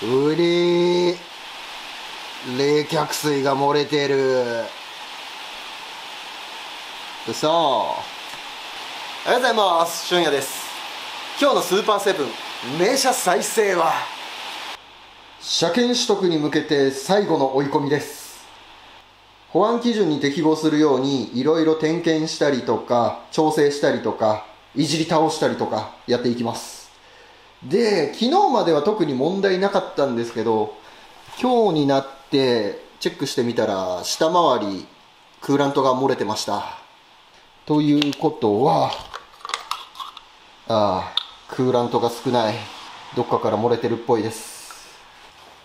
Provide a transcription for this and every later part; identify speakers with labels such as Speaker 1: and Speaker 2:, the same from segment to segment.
Speaker 1: うりー、冷却水が漏れてる。嘘。おはようございます。俊也です。今日のスーパーセブン名車再生は車検取得に向けて最後の追い込みです。保安基準に適合するようにいろいろ点検したりとか調整したりとかいじり倒したりとかやっていきます。で、昨日までは特に問題なかったんですけど、今日になってチェックしてみたら下回りクーラントが漏れてました。ということは、クーラントが少ない。どっかから漏れてるっぽいです。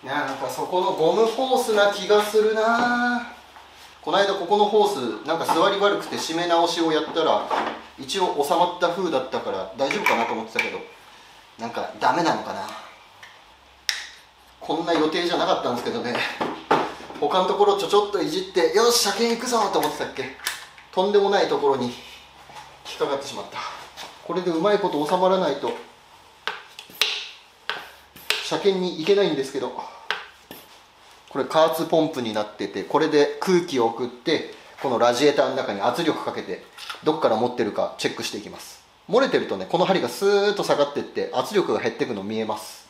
Speaker 1: なんかそこのゴムホースな気がするな。この間ここのホースなんか座り悪くて締め直しをやったら一応収まった風だったから大丈夫かなと思ってたけど、なんかダメなのかな。こんな予定じゃなかったんですけどね。他のところちょっといじって、よし車検行くぞと思ってたっけ。とんでもないところに引っかかってしまった。これでうまいこと収まらないと車検に行けないんですけど、これ加圧ポンプになってて、これで空気を送ってこのラジエーターの中に圧力かけてどっから持ってるかチェックしていきます。漏れてるとね、この針がスーッと下がってって圧力が減っていくの見えます。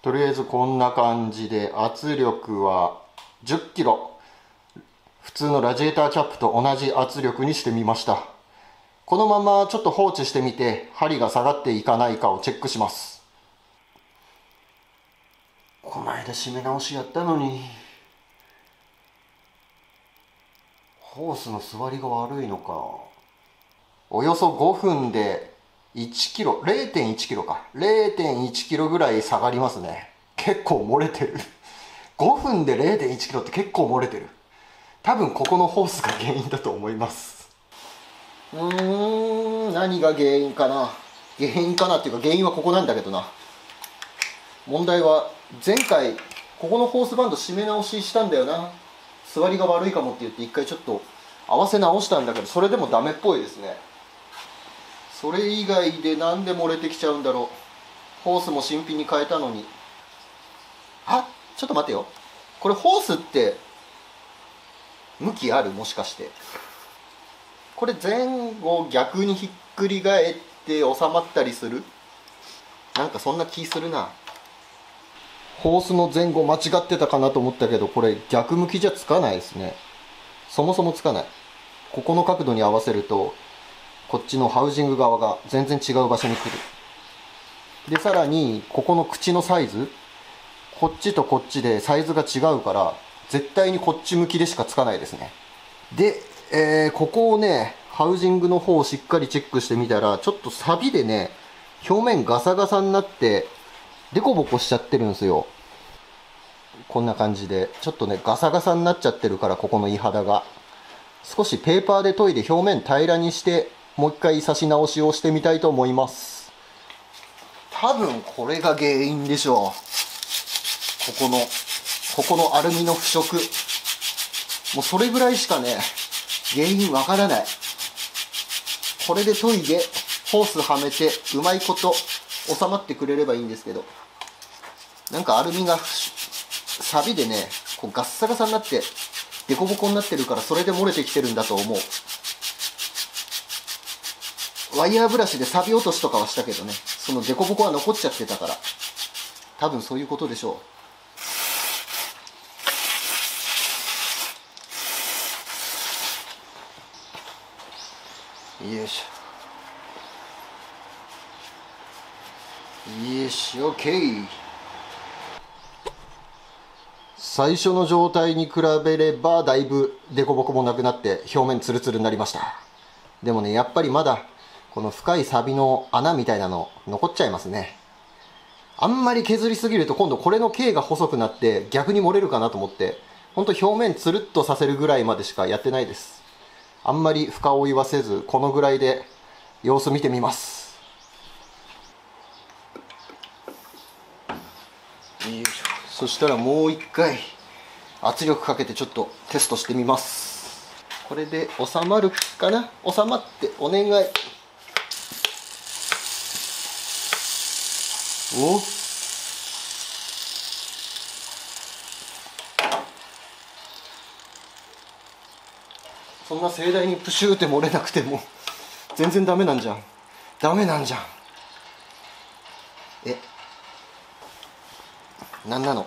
Speaker 1: とりあえずこんな感じで圧力は10キロ、普通のラジエーターキャップと同じ圧力にしてみました。このままちょっと放置してみて針が下がっていかないかをチェックします。この間締め直しやったのにホースの座りが悪いのか。およそ5分で1キロ、0.1 キロか、0.1 キロぐらい下がりますね。結構漏れてる。5分で 0.1 キロって結構漏れてる。多分ここのホースが原因だと思います。何が原因かな。原因かなっていうか原因はここなんだけどな。問題は前回ここのホースバンド締め直ししたんだよな。座りが悪いかもって言って一回ちょっと合わせ直したんだけど、それでもダメっぽいですね。それ以外でなんで漏れてきちゃうんだろう。ホースも新品に変えたのに。ちょっと待てよ。これホースって向きある？もしかしてこれ前後逆にひっくり返って収まったりする？なんかそんな気するな。ホースの前後間違ってたかなと思ったけど、これ逆向きじゃつかないですね。そもそもつかない。ここの角度に合わせるとこっちのハウジング側が全然違う場所に来る。でさらにここの口のサイズ、こっちとこっちでサイズが違うから絶対にこっち向きでしかつかないですね。で、ここをねハウジングの方をしっかりチェックしてみたら、ちょっとサビでね表面ガサガサになってデコボコしちゃってるんですよ。こんな感じでちょっとねガサガサになっちゃってるから、ここの鋳肌が少しペーパーで研いで表面平らにしてもう一回差し直しをしてみたいと思います。多分これが原因でしょう。ここのアルミの腐食、もうそれぐらいしかね原因わからない。これで研いでホースはめてうまいこと収まってくれればいいんですけど、なんかアルミがサビでねこうガッサガサになってデコボコになってるから、それで漏れてきてるんだと思う。ワイヤーブラシでサビ落としとかはしたけどね、そのデコボコは残っちゃってたから、多分そういうことでしょう。よいしょよし、OK。最初の状態に比べればだいぶデコボコもなくなって表面ツルツルになりました。でもね、やっぱりまだこの深いサビの穴みたいなの残っちゃいますね。あんまり削りすぎると今度これの径が細くなって逆に漏れるかなと思って、ほんと表面ツルッとさせるぐらいまでしかやってないです。あんまり深追いはせず、このぐらいで様子見てみます。よいしょ。そしたらもう一回圧力かけてちょっとテストしてみます。これで収まるかな。収まってお願い。お、そんな盛大にプシューって漏れなくても全然ダメなんじゃん。ダメなんじゃん。なんなの。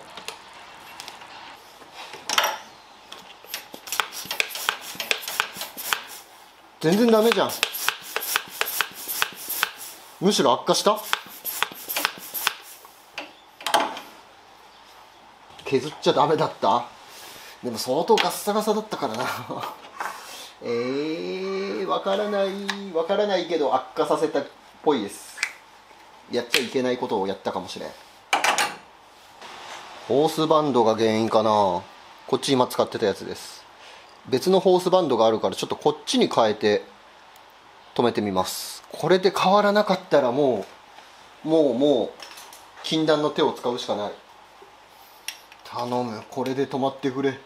Speaker 1: 全然ダメじゃん。むしろ悪化した。削っちゃダメだった。でも相当ガッサガサだったからなわからないけど悪化させたっぽいです。やっちゃいけないことをやったかもしれん。ホースバンドが原因かな。こっち今使ってたやつです。別のホースバンドがあるからちょっとこっちに変えて止めてみます。これで変わらなかったらもう禁断の手を使うしかない。頼む、これで止まってくれ。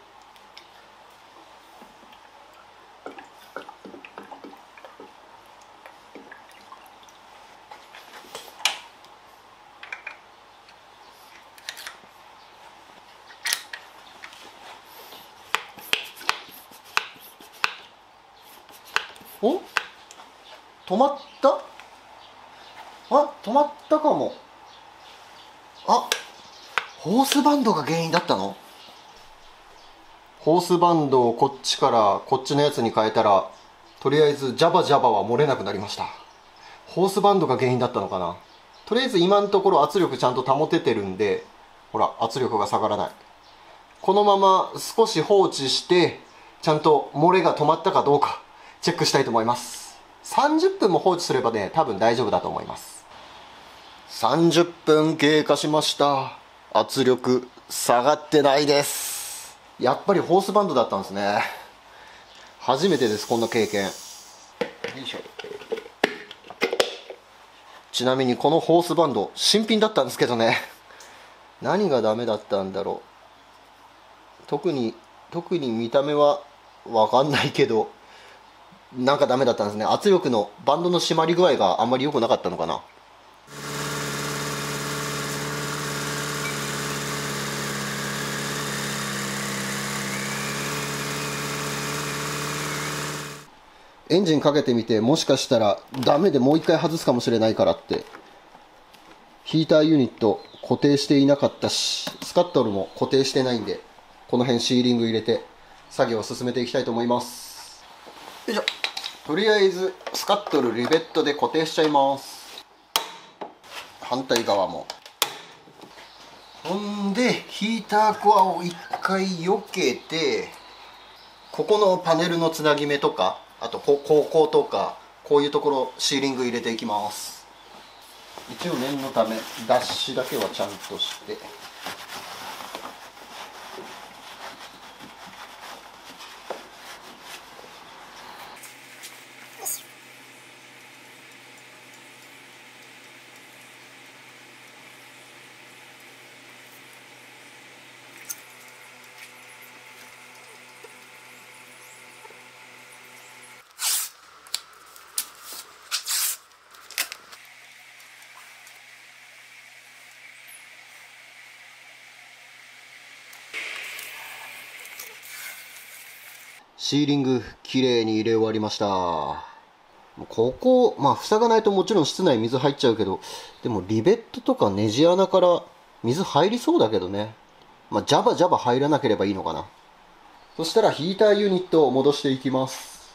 Speaker 1: お、止まった。止まったかも。ホースバンドが原因だったの。ホースバンドをこっちからこっちのやつに変えたら、とりあえずジャバは漏れなくなりました。ホースバンドが原因だったのかな。とりあえず今のところ圧力ちゃんと保ててるんで、ほら圧力が下がらない。このまま少し放置してちゃんと漏れが止まったかどうかチェックしたいと思います。30分も放置すればね、多分大丈夫だと思います。30分経過しました。圧力下がってないです。やっぱりホースバンドだったんですね。初めてです、こんな経験。よいしょ。ちなみにこのホースバンド新品だったんですけどね、何がダメだったんだろう。特に見た目は分かんないけど、なんかダメだったんですね。圧力のバンドの締まり具合があんまり良くなかったのかな。エンジンかけてみて、もしかしたらダメでもう一回外すかもしれないからってヒーターユニット固定していなかったし、スカットルも固定してないんで、この辺シーリング入れて作業を進めていきたいと思います。よいしょ。とりあえずスカットルリベットで固定しちゃいます。反対側も。ほんでヒーターコアを一回避けて、ここのパネルのつなぎ目とか、あとこことか、こういうところシーリング入れていきます。一応念のためダッシュだけはちゃんとして、シーリングきれいに入れ終わりました。ここ塞がないともちろん室内水入っちゃうけど、でもリベットとかネジ穴から水入りそうだけどね。ジャバ入らなければいいのかな。そしたらヒーターユニットを戻していきます。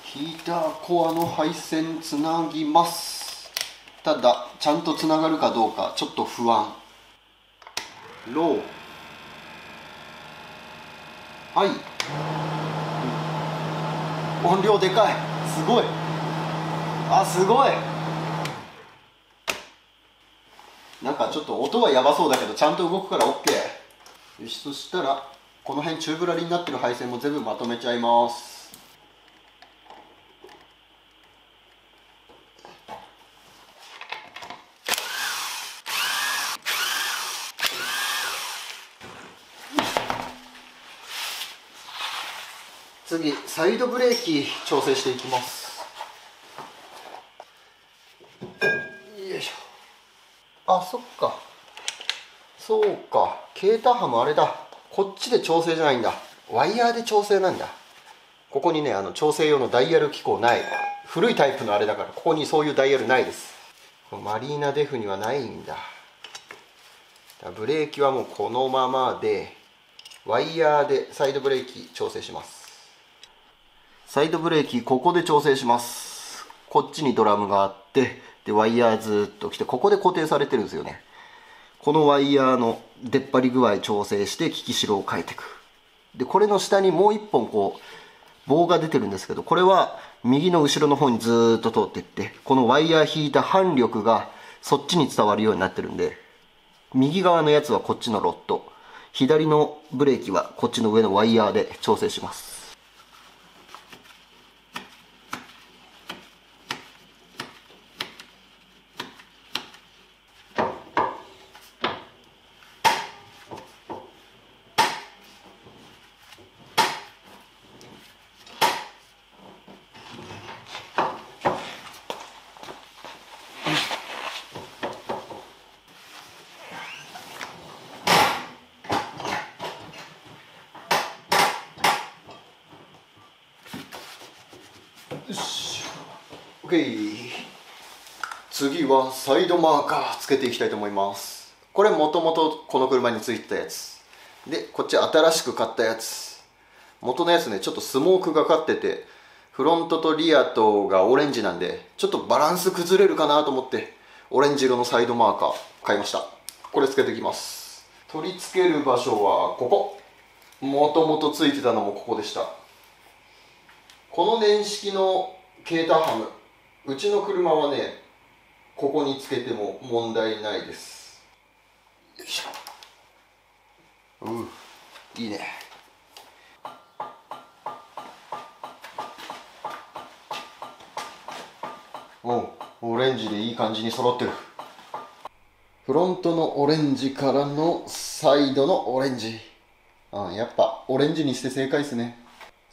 Speaker 1: ヒーターコアの配線つなぎます。ただちゃんとつながるかどうかちょっと不安。ロー、はい、音量でかい。すごい。すごい。なんかちょっと音はやばそうだけどちゃんと動くから OK。 よし、そしたらこの辺チューブラリになってる配線も全部まとめちゃいます。次サイドブレーキ調整していきます。よいしょ。あ、そっか、そうか、ケータハムあれだ、こっちで調整じゃないんだ、ワイヤーで調整なんだ。ここにね、調整用のダイヤル機構ない、古いタイプのあれだから、ここにそういうダイヤルないです。マリーナデフにはないんだ。ブレーキはもうこのままで、ワイヤーでサイドブレーキ調整します。サイドブレーキここで調整します。こっちにドラムがあって、でワイヤーずっと来て、ここで固定されてるんですよね。このワイヤーの出っ張り具合調整して効き代を変えていく。でこれの下にもう一本こう棒が出てるんですけど、これは右の後ろの方にずっと通っていって、このワイヤー引いた反力がそっちに伝わるようになってるんで、右側のやつはこっちのロッド、左のブレーキはこっちの上のワイヤーで調整します。よし、 OK。 次はサイドマーカーつけていきたいと思います。これもともとこの車についてたやつで、こっち新しく買ったやつ。元のやつね、ちょっとスモークがかってて、フロントとリアとがオレンジなんでちょっとバランス崩れるかなと思って、オレンジ色のサイドマーカー買いました。これつけていきます。取り付ける場所はここ、もともとついてたのもここでした。この年式のケータハム、うちの車はね、ここにつけても問題ないです。よいしょ。いいね。オレンジでいい感じに揃ってる。フロントのオレンジからのサイドのオレンジ。やっぱオレンジにして正解ですね。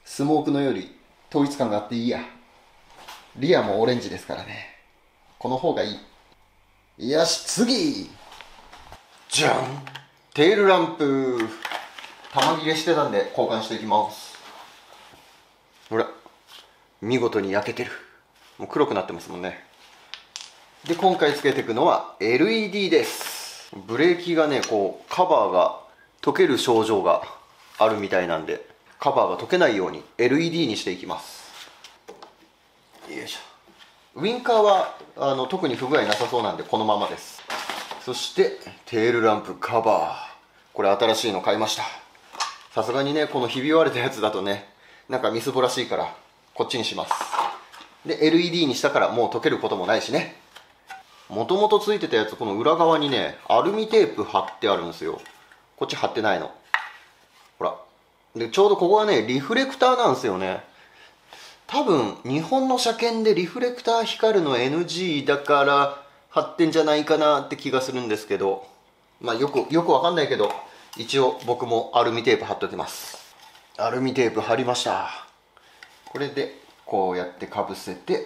Speaker 1: スモークのより統一感があっていいや。リアもオレンジですからね、この方がいい。よし、次じゃん、テールランプ玉切れしてたんで交換していきます。ほら、見事に焼けてる。もう黒くなってますもんね。で今回つけていくのは LED です。ブレーキがね、こうカバーが溶ける症状があるみたいなんで、カバーが溶けないように LED にしていきます。よいしょ。ウインカーは特に不具合なさそうなんでこのままです。そしてテールランプカバー、これ新しいの買いました。さすがにね、このひび割れたやつだとね、なんかみすぼらしいからこっちにします。で LED にしたからもう溶けることもないしね。もともとついてたやつ、この裏側にねアルミテープ貼ってあるんですよ。こっち貼ってないの。ほらで、ちょうどここはねリフレクターなんですよね。多分日本の車検でリフレクター光るの NG だから貼ってんじゃないかなって気がするんですけど、まあよくわかんないけど、一応僕もアルミテープ貼っときます。アルミテープ貼りました。これでこうやってかぶせて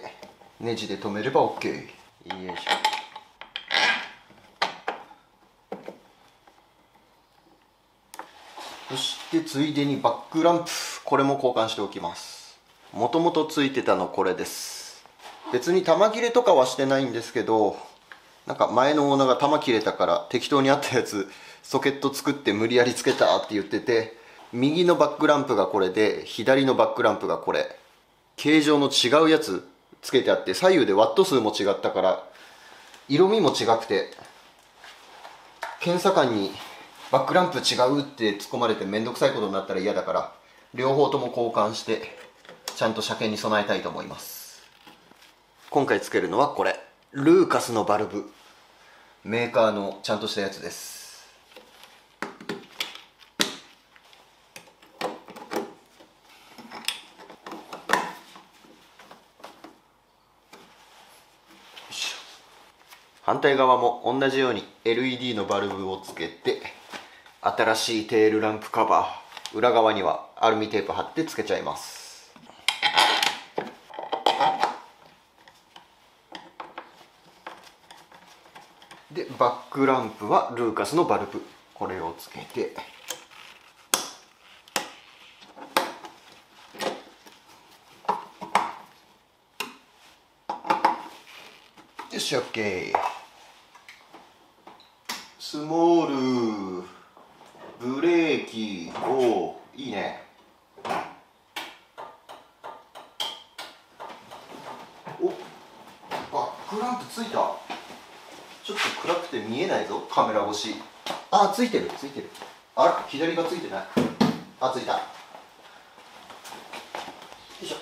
Speaker 1: ネジで留めれば OK。 よいしょ。そしてついでにバックランプ、これも交換しておきます。もともとついてたのこれです。別に玉切れとかはしてないんですけど、なんか前のオーナーが玉切れたから適当にあったやつソケット作って無理やりつけたって言ってて、右のバックランプがこれで左のバックランプがこれ、形状の違うやつつけてあって、左右でワット数も違ったから色味も違くて、検査官にバックランプ違うって突っ込まれて面倒くさいことになったら嫌だから、両方とも交換してちゃんと車検に備えたいと思います。今回つけるのはこれ、ルーカスのバルブ、メーカーのちゃんとしたやつです。反対側も同じように LED のバルブをつけて、新しいテールランプカバー、裏側にはアルミテープ貼ってつけちゃいます。でバックランプはルーカスのバルブ、これをつけて、よし OK。 スモール、ブレーキ、おーいいね。お、バックランプついた。ちょっと暗くて見えないぞ、カメラ越し。あ、ついてるついてる。あら、左がついてない。あ、ついた。よいしょ。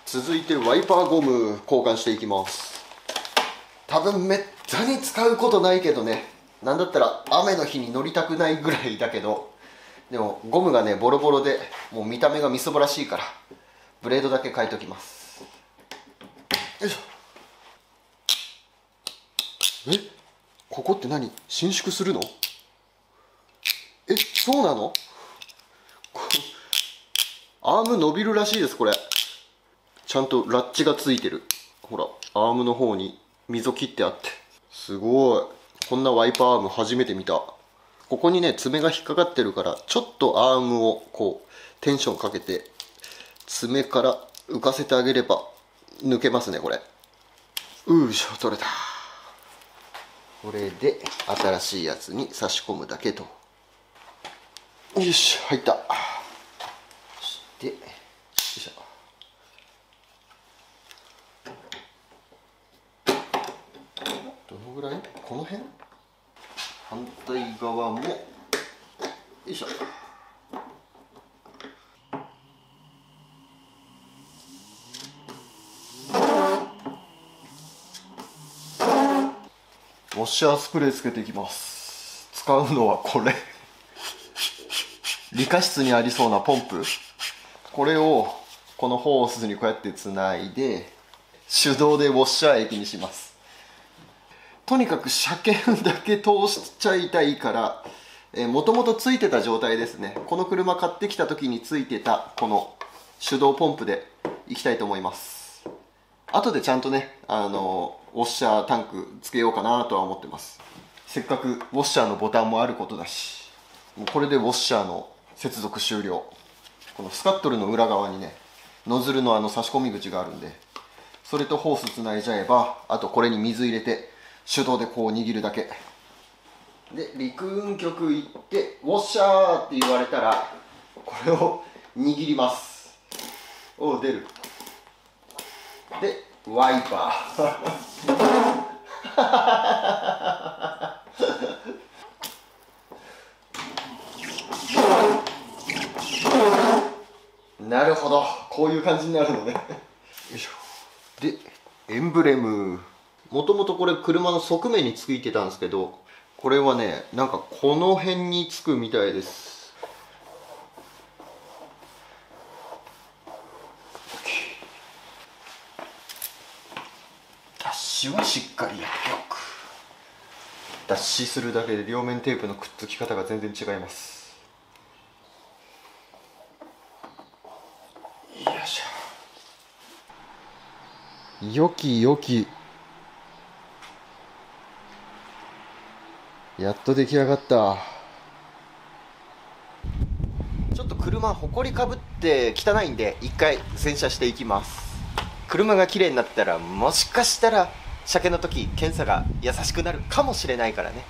Speaker 1: 続いてワイパーゴム交換していきます。多分めったに使うことないけどね、なんだったら雨の日に乗りたくないぐらいだけど、でもゴムがねボロボロで、もう見た目がみすぼらしいからブレードだけ変えときます。よいしょ。え、ここって何、伸縮するの？え、そうなの？アーム伸びるらしいです。これちゃんとラッチがついてる。ほら、アームの方に溝切ってあって、すごい。こんなワイパーアーム初めて見た。ここにね爪が引っかかってるから、ちょっとアームをこうテンションかけて爪から浮かせてあげれば抜けますね。これうーしょ、取れた。これで新しいやつに差し込むだけと。よし、入った。そしてよいしょ。どのぐらい？この辺？反対側もよいしょ。ウォッシャースプレーつけていきます。使うのはこれ理科室にありそうなポンプ、これをこのホースにこうやってつないで手動でウォッシャー液にします。とにかく車検だけ通しちゃいたいから、もともとついてた状態ですね。この車買ってきた時についてたこの手動ポンプでいきたいと思います。後でちゃんとね、ウォッシャータンクつけようかなとは思ってます。せっかくウォッシャーのボタンもあることだし、もうこれでウォッシャーの接続終了。このスカットルの裏側にねノズルの差し込み口があるんで、それとホースつないじゃえば、あとこれに水入れて手動でこう握るだけで、陸運局行ってウォッシャーって言われたらこれを握ります。おお、出る。でワイパーなるほど、こういう感じになるのねよいしょ。でエンブレム、もともとこれ車の側面についてたんですけど、これはねなんかこの辺につくみたいです。脱脂はしっかりやっておく。脱脂するだけで両面テープのくっつき方が全然違います。よいしょ。よきよき、やっと出来上がった。ちょっと車ほこりかぶって汚いんで一回洗車していきます。車が綺麗になったら、もしかしたら車検の時検査が優しくなるかもしれないからね。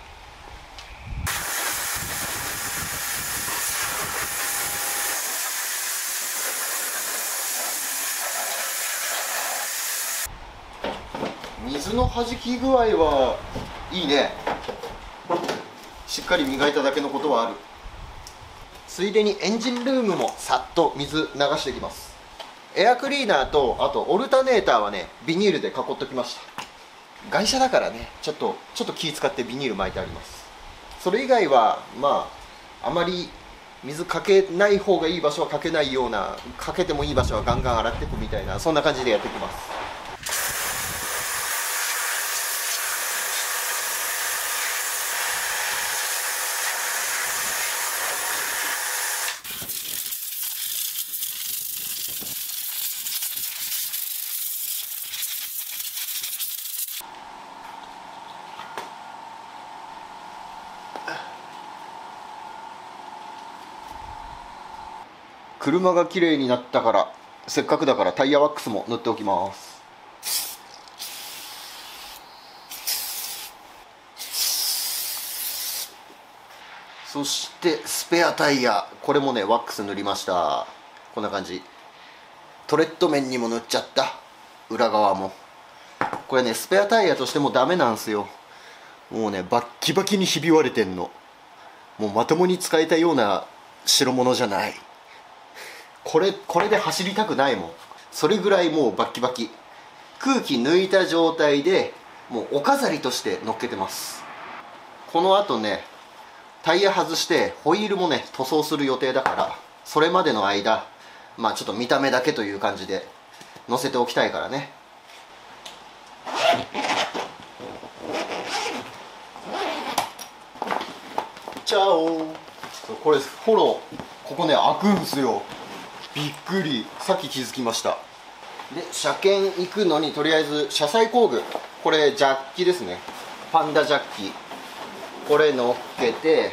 Speaker 1: 水の弾き具合はいいね。しっかり磨いただけのことはある。ついでにエンジンルームもさっと水流していきます。エアクリーナーとあとオルタネーターはねビニールで囲っときました。外車だからねちょっと気使ってビニール巻いてあります。それ以外はまああまり水かけない方がいい場所はかけないような、かけてもいい場所はガンガン洗っていくみたいな、そんな感じでやっていきます。車が綺麗になったから、せっかくだからタイヤワックスも塗っておきます。そしてスペアタイヤ、これもねワックス塗りました。こんな感じ。トレッド面にも塗っちゃった。裏側も。これねスペアタイヤとしてもダメなんすよ。もうねバッキバキにひび割れてんの。もうまともに使えたような代物じゃない。これで走りたくないもん。それぐらいもうバッキバキ。空気抜いた状態でもうお飾りとして乗っけてます。このあとねタイヤ外してホイールもね塗装する予定だから、それまでの間まあちょっと見た目だけという感じで乗せておきたいからね。チャオ。これフォロー、ここね開くんすよ。びっくり。さっき気づきました。で車検行くのにとりあえず車載工具、これジャッキですね。パンダジャッキ、これ乗っけて、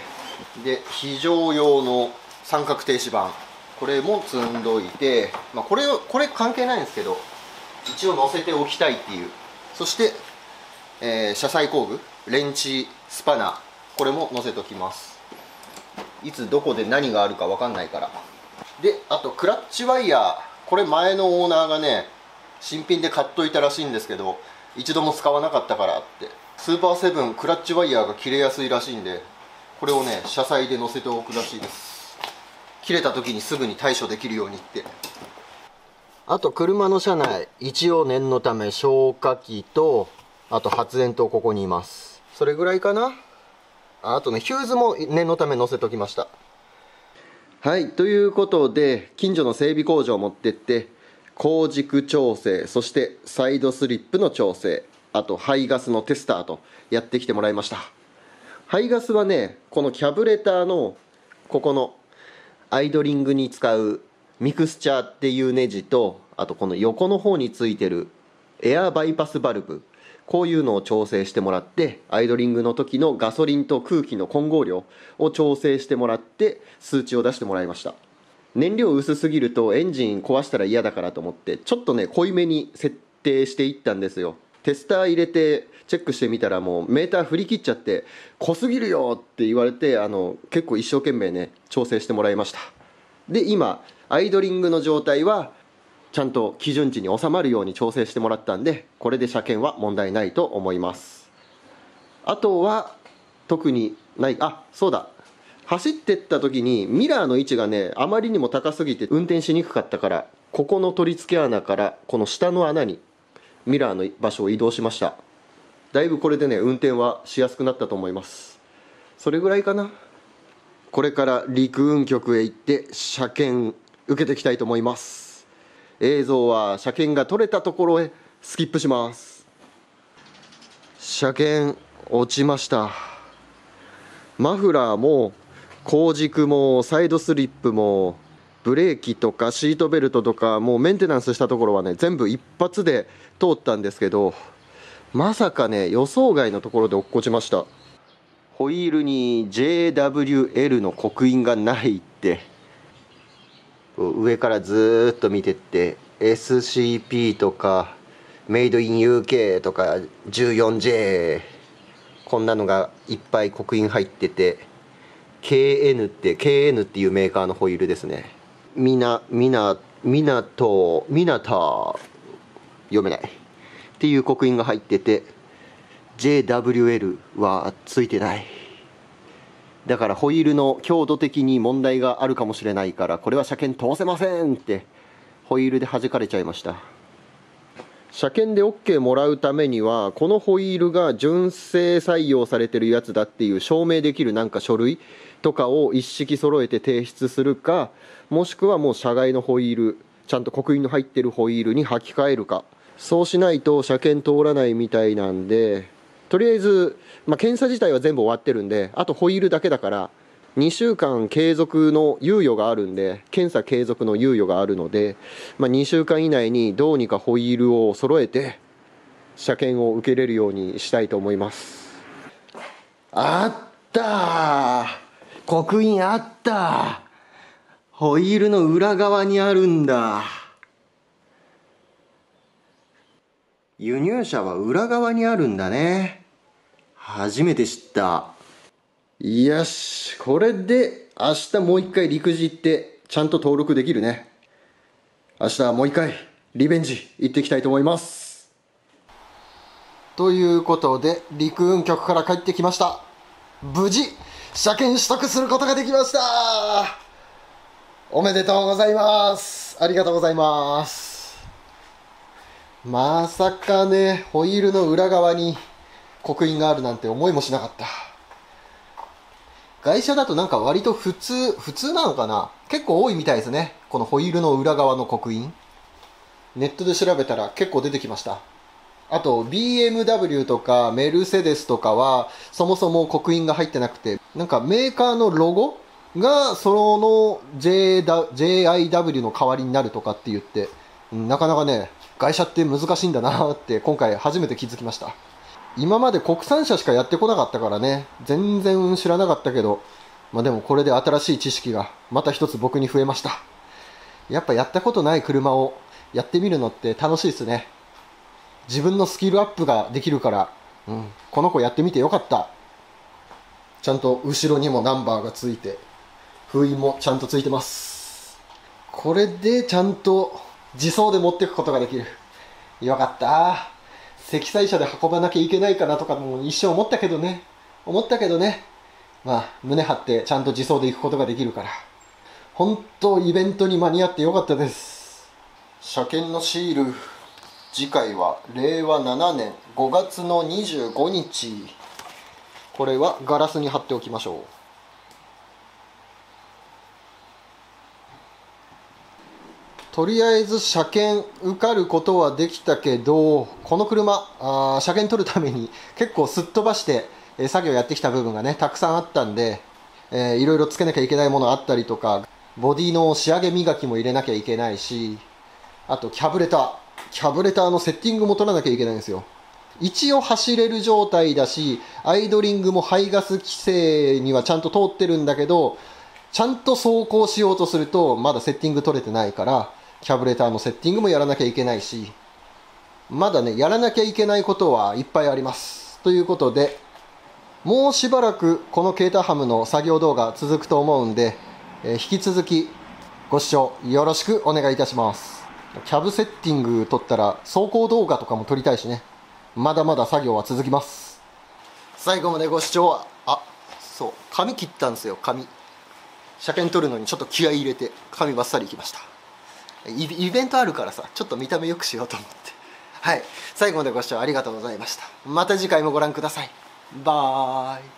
Speaker 1: で非常用の三角停止板、これも積んどいて、まあ、これ関係ないんですけど一応乗せておきたいっていう。そして、車載工具、レンチ、スパナ、これも乗せておきます。いつどこで何があるか分かんないから。であとクラッチワイヤー、これ前のオーナーがね新品で買っといたらしいんですけど、一度も使わなかったからってスーパーセブンクラッチワイヤーが切れやすいらしいんで、これをね車載で乗せておくらしいです。切れた時にすぐに対処できるようにって。あと車の車内、一応念のため消火器と、あと発煙筒ここにいます。それぐらいかな。あとねヒューズも念のため乗せておきました。はい、ということで近所の整備工場を持ってって後軸調整、そしてサイドスリップの調整、あと排ガスのテスターとやってきてもらいました。排ガスはねこのキャブレターのここのアイドリングに使うミクスチャーっていうネジと、あとこの横の方についてるエアバイパスバルブ、こういうのを調整してもらって、アイドリングの時のガソリンと空気の混合量を調整してもらって数値を出してもらいました。燃料薄すぎるとエンジン壊したら嫌だからと思ってちょっとね濃いめに設定していったんですよ。テスター入れてチェックしてみたらもうメーター振り切っちゃって濃すぎるよって言われて、結構一生懸命ね調整してもらいました。で今アイドリングの状態はちゃんと基準値に収まるように調整してもらったんで、これで車検は問題ないと思います。あとは特にない。あ、そうだ、走ってった時にミラーの位置がねあまりにも高すぎて運転しにくかったから、ここの取り付け穴からこの下の穴にミラーの場所を移動しました。だいぶこれでね運転はしやすくなったと思います。それぐらいかな。これから陸運局へ行って車検受けていきたいと思います。映像は車検が取れたところへスキップします。車検落ちました。マフラーも後軸もサイドスリップもブレーキとかシートベルトとか、もうメンテナンスしたところはね全部一発で通ったんですけど、まさかね予想外のところで落っこちました。ホイールに JWL の刻印がないって、上からずっと見てって SCP とかメイドイン UK とか 14J、 こんなのがいっぱい刻印入ってて、 KN っていうメーカーのホイールですね。みなと読めないっていう刻印が入ってて、 JWL はついてない。だからホイールの強度的に問題があるかもしれないから、これは車検通せませんってホイールで弾かれちゃいました。車検で OK もらうためにはこのホイールが純正採用されてるやつだっていう証明できるなんか書類とかを一式揃えて提出するか、もしくはもう車外のホイール、ちゃんと刻印の入ってるホイールに履き替えるか、そうしないと車検通らないみたいなんで、とりあえず、検査自体は全部終わってるんで、あとホイールだけだから2週間継続の猶予があるんで、検査継続の猶予があるので、2週間以内にどうにかホイールを揃えて車検を受けれるようにしたいと思います。あったー、刻印あったー。ホイールの裏側にあるんだ。輸入車は裏側にあるんだね。初めて知った。よし、これで明日もう一回陸自行ってちゃんと登録できるね。明日はもう一回リベンジ行ってきたいと思います。ということで陸運局から帰ってきました。無事車検取得することができました。おめでとうございます。ありがとうございます。まさかね、ホイールの裏側に刻印があるなんて思いもしなかった。外車だとなんか割と普通なのかな、結構多いみたいですね、このホイールの裏側の刻印。ネットで調べたら結構出てきました。あと BMW とかメルセデスとかはそもそも刻印が入ってなくて、なんかメーカーのロゴがその JIW の代わりになるとかって言って、なかなかね、外車って難しいんだなって今回初めて気づきました。今まで国産車しかやってこなかったからね、全然知らなかったけど、でもこれで新しい知識がまた一つ僕に増えました。やっぱやったことない車をやってみるのって楽しいですね。自分のスキルアップができるから、この子やってみてよかった。ちゃんと後ろにもナンバーがついて、封印もちゃんとついてます。これでちゃんと自走で持っていくことができる。よかった。積載車で運ばなきゃいけないかなとかも一瞬思ったけどね。胸張ってちゃんと自走で行くことができるから。本当イベントに間に合ってよかったです。車検のシール、次回は令和7年5月の25日。これはガラスに貼っておきましょう。とりあえず車検受かることはできたけど、この車車検取るために結構すっ飛ばして作業やってきた部分がねたくさんあったんで、いろいろつけなきゃいけないものあったりとか、ボディの仕上げ磨きも入れなきゃいけないし、あとキャブレターのセッティングも取らなきゃいけないんですよ。一応走れる状態だし、アイドリングも排ガス規制にはちゃんと通ってるんだけど、ちゃんと走行しようとするとまだセッティング取れてないから、キャブレターのセッティングもやらなきゃいけないし、まだねやらなきゃいけないことはいっぱいあります。ということで、もうしばらくこのケータハムの作業動画続くと思うんで、引き続きご視聴よろしくお願いいたします。キャブセッティング撮ったら走行動画とかも撮りたいしね。まだまだ作業は続きます。最後までご視聴そう髪切ったんですよ。車検取るのにちょっと気合い入れて髪バッサリいきました。イベントあるからさ、ちょっと見た目良くしようと思って。はい、最後までご視聴ありがとうございました。また次回もご覧ください。バイ。